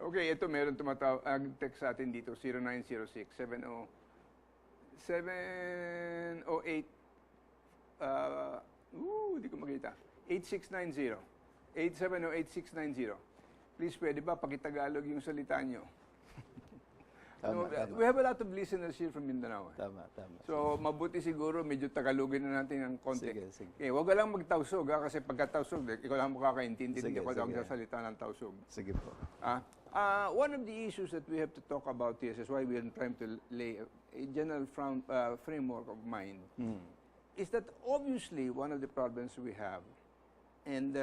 Okay, ito meron text sa atin dito, 0906-708, hindi ko makita, 8690, 870-8690. Please, pwede ba pakitagalog yung salita nyo? Tama, tama. We have a lot of listeners here from Mindanao. Tama, tama. So, mabuti siguro, medyo tagalogin na natin ng konti. Sige, sige. Okay, huwag ka lang magtausog, kasi pagkatausog, ikaw lang makakaintindi, hindi Sige, ako lang sige. magsasalita ng tausog. Sige po. One of the issues that we have to talk about here, is why we are trying to lay a general framework of mind, is that obviously one of the problems we have, and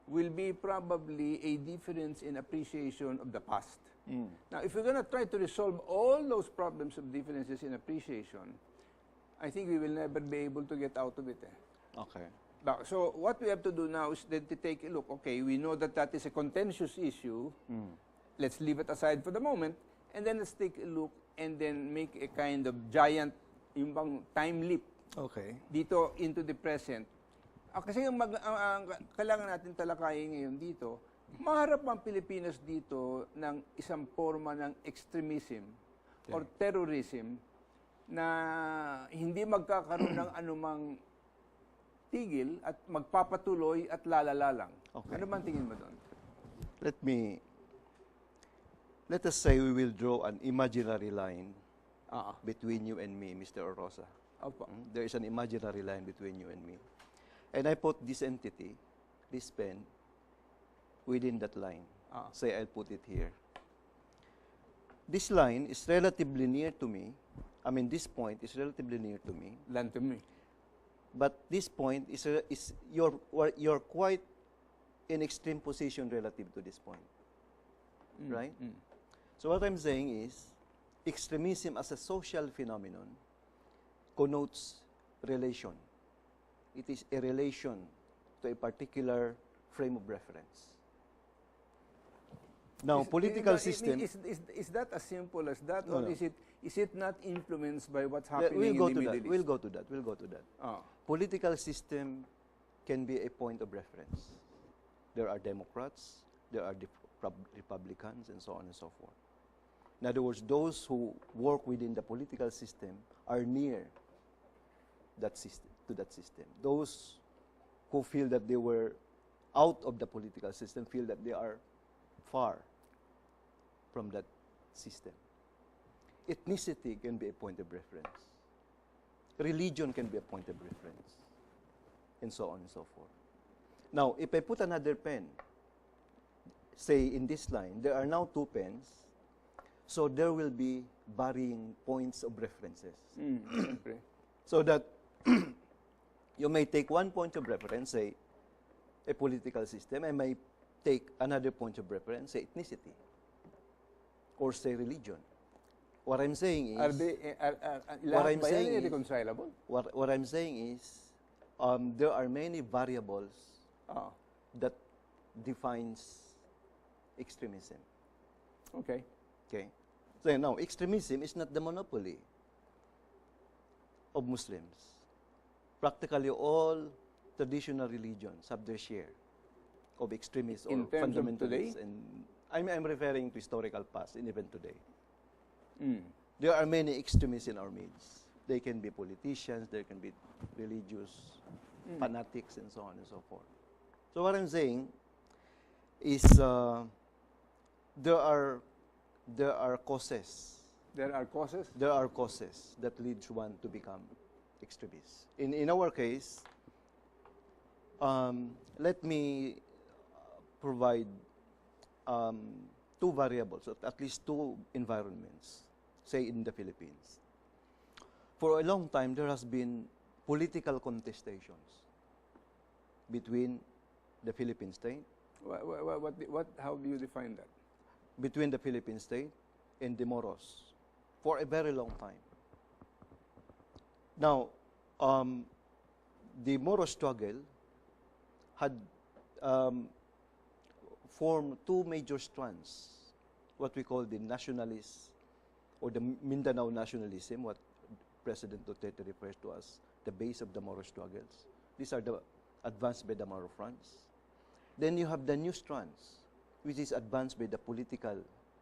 will be probably a difference in appreciation of the past. Now, if we're going to try to resolve all those problems of differences in appreciation, I think we will never be able to get out of it. Okay. So what we have to do now is then to take a look. Okay, we know that that is a contentious issue. Let's leave it aside for the moment, and then let's take a look and then make a kind of giant yung bang time leap Okay. dito into the present. Kasi ang kailangan natin talakayin ngayon dito, maharap ang Pilipinas dito ng isang forma ng extremism or terrorism na hindi magkakaroon ng anumang tigil at magpapatuloy at lalala lang. Okay. Ano bang tingin mo doon? Let us say we will draw an imaginary line Ah, between you and me, Mr. Orosa. opo. There is an imaginary line between you and me. And I put this entity, this pen, within that line. Say I'll put it here. This line is relatively near to me. I mean, this point is relatively near to me. Land to me. But this point is you're quite in extreme position relative to this point, right? So what I'm saying is, extremism as a social phenomenon connotes relation. It is a relation to a particular frame of reference. Now, political system. Is that as simple as that, No, or no. is it not influenced by what's happening We'll go in to the that. Middle We'll East? go to that. We'll go to that. Ah. Political system can be a point of reference. There are Democrats, there are Republicans, and so on and so forth. In other words, those who work within the political system are near that system, to that system. Those who feel that they were out of the political system feel that they are far from that system. Ethnicity can be a point of reference. Religion can be a point of reference, and so on and so forth. Now, if I put another pen, say in this line, there are now two pens, so there will be varying points of references. Siyempre. So that you may take one point of reference, say a political system, and may take another point of reference, say ethnicity, or say religion. What I'm saying is, Are they, What I'm lahat ba yan saying ay is- reconcilable? what I'm saying is, there are many variables Ah, that defines extremism. okay. Okay. So now, extremism is not the monopoly of Muslims. Practically all traditional religions have their share of extremists or In terms of fundamentalists. today? And I'm referring to historical past and even today. Mm. There are many extremists in our midst. They can be politicians, they can be religious fanatics, and so on and so forth. So what I'm saying is there are causes. There are causes? There are causes that leads one to become extremist. In our case, let me provide two variables, at least two environments, say in the Philippines. For a long time, there has been political contestations between the Philippine state, How do you define that? between the Philippine state and the Moros for a very long time. Now, the Moro struggle had formed two major strands, what we call the nationalists or the Mindanao nationalism, what President Duterte refers to as the base of the Moro struggles. These are the advanced by the Moro fronts. Then you have the new strands, which is advanced by the political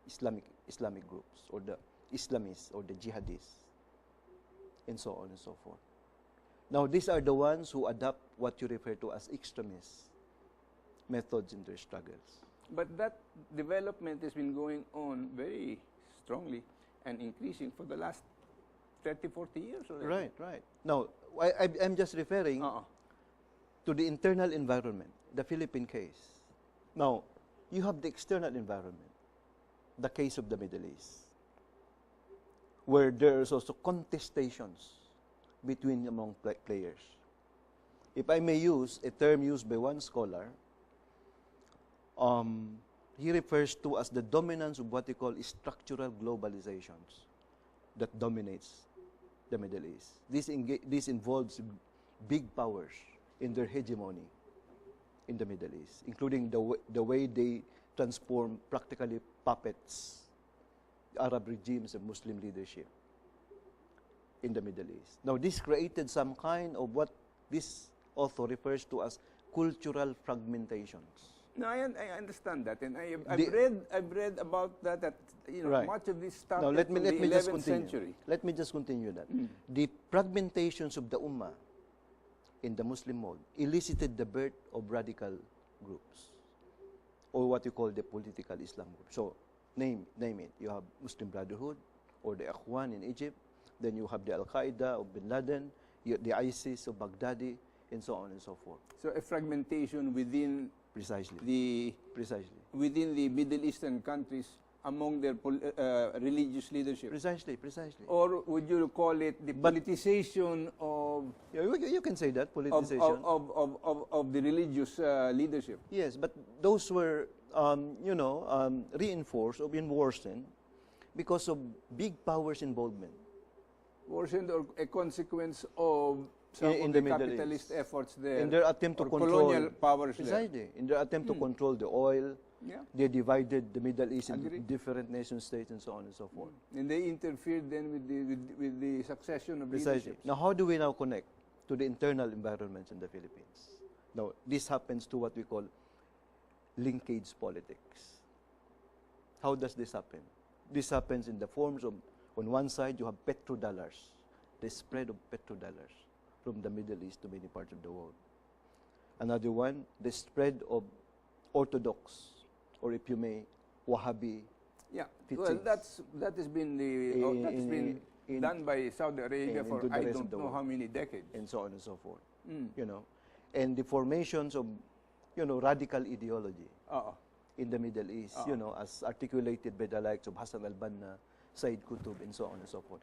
Islamic groups, or the Islamists, or the jihadists, and so on and so forth. Now, these are the ones who adopt what you refer to as extremist methods in their struggles. But that development has been going on very strongly and increasing for the last 30, 40 years already. Right. Now, I'm just referring to the internal environment, the Philippine case. Now, you have the external environment, the case of the Middle East, where there is also contestations among players. If I may use a term used by one scholar, he refers to as the dominance of what he calls structural globalizations that dominates the Middle East. This involves big powers in their hegemony in the Middle East, including the way they transform practically puppets, Arab regimes and Muslim leadership in the Middle East. Now, this created some kind of what this author refers to as cultural fragmentations. No, I understand that, and I've read about that. That much of this stuff now, let me the just 11th continue. century. Let me just continue that. The fragmentations of the Ummah in the Muslim world elicited the birth of radical groups, or what you call the political Islam group. So, name it. You have Muslim Brotherhood, or the Ikhwan in Egypt. Then you have the Al-Qaeda of Bin Laden, the ISIS of Baghdadi, and so on and so forth. So a fragmentation within Precisely. within the Middle Eastern countries among their religious leadership. Precisely. Or would you call it the politicization of? Yeah, you can say that, politicization of the religious leadership. Yes, but those were reinforced or been worsened because of big powers' involvement. Worsened, or a consequence of some in of the the Middle capitalist East. efforts there, In their attempt to or control colonial powers precisely, in their attempt to control the oil, there. they divided the Middle East into Agree. different nation states and so on and so forth. And they interfered then with the succession of Precisely. leadership. Now, how do we now connect to the internal environments in the Philippines? Now, this happens to what we call linkage politics. How does this happen? This happens in the forms of, on one side, you have petrodollars, the spread of petrodollars from the Middle East to many parts of the world. Another one, the spread of orthodox, or if you may, Wahhabi. Yeah, teachings. well, that has been done by Saudi Arabia for into the I rest of don't the know world. how many decades. And so on and so forth. And the formations of, radical ideology in the Middle East, as articulated by the likes of Hassan al-Banna, Said Qutb, and so on and so forth.